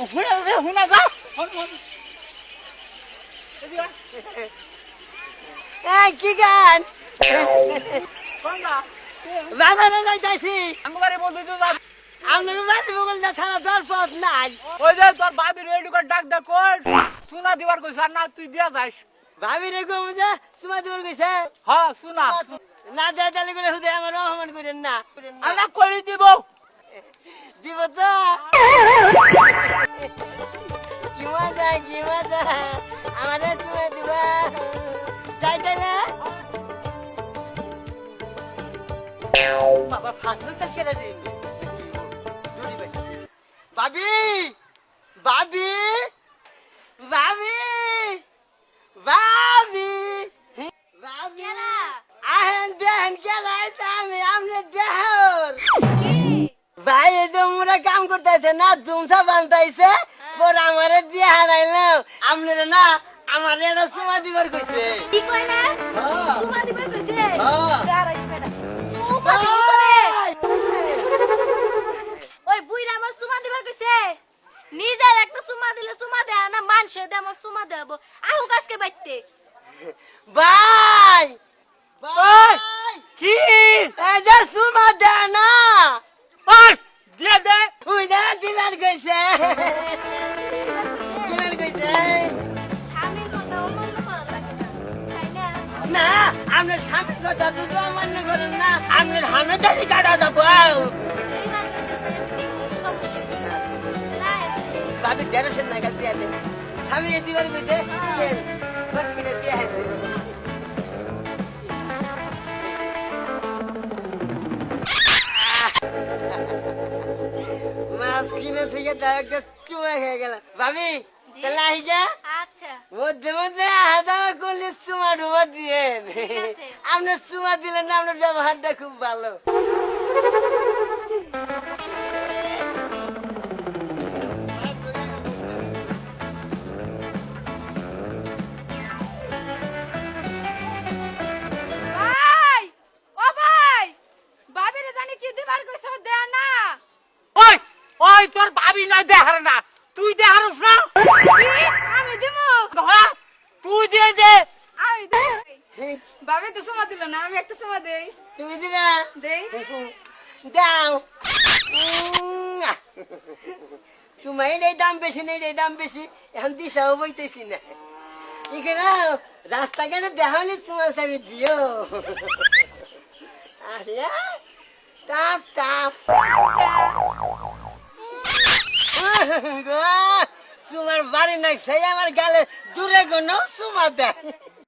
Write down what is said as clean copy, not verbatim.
হুনা যা কি গান কোনটা বাজারে যাইতাছি আঙ্গুবারে বলতে তো যা আপনাকে বাড়ি বগল যা ছাড়া তোর পথ নাই ওই যে তোর ভাবি রেডি করে ডাক দে কই সোনা দিবার কইছ আর না তুই দিয়া যাস ভাবি রে গো যে সুমা দূর গেছে হ্যাঁ সোনা না দেয়া তাহলে করে হুদে আমার অপমান করেন না আর না করি দিব দিব তো কি মজা আমারে তুমি দিবা যাইতে না বাবা ফাস্ট খেলা দিন ভাবি ভাবি ভাবি ভাবি ভাবি আহেন দেহেন কেলাইতে আমি আমনে দেহর ভাই এই যে মোরা কাম করতেছে না দুমসা বানতাইছে পর আমারে দিয়ে হারাইলাম আমনে না আমারে এটা সুমা দিবার কইছে কি কই না হ্যাঁ। সুমা দিবার কইছে হ্যাঁ। গারাইছ বেটা সুমা দিই তোরে ওই বুইরা আমার সুমা দিবার কইছে নিজের একটা সুমা দিলে সুমা দেয় না মানুষে দে আমার সুমা দেব আহু কাজকে বাইতে ভাই ভাই কি এই যে সুমা দে না আর দিয়া দে ওই না দিবার কইছে দিবার কইছে স্বামীর কথা অমান্য করা লাগে না তাই না না আপনার স্বামীর কথা দুটো অমান্য করেন না আপনার হামেদারি কাটা যাবো এই না কইছে তাই আমি কি সমস্যা ভাবি দেড়শো নাগাল দিয়ে দেন স্বামী দিবার কইছে দেন বাট কিনে দিয়ে দেন মাছ কিনে থেকে তার একটা চুমা খেয়ে গেল ভাবি তাহলে আহি যা আচ্ছা মধ্যে মধ্যে হাজামা করলে চুমা ডুবা দিয়েন আছে। আপনার চুমা দিলেন না আপনার ব্যবহারটা খুব ভালো ভাই ও ভাই বাবিরে জানি কি দিবার কইছ দে না ওই ওই তোর ভাবি না দেহার না তুই দেহারস না কি আমি দিমু ধরা তুই দিয়ে দে আমি দেই বাবে তো সমা দিল না আমি একটা সমা দেই তুমি দিবা দেই দাও সময় নেই দাম বেশি নেই রে দাম বেশি এখন দিশাও বইতেছি না এখানে রাস্তাঘাটে দেখালে তোমার আমি দিও আসলে টাপ টাপ তোমার বাড়ি নাই সেই আমার গালে দূরে গো সুমা দেয়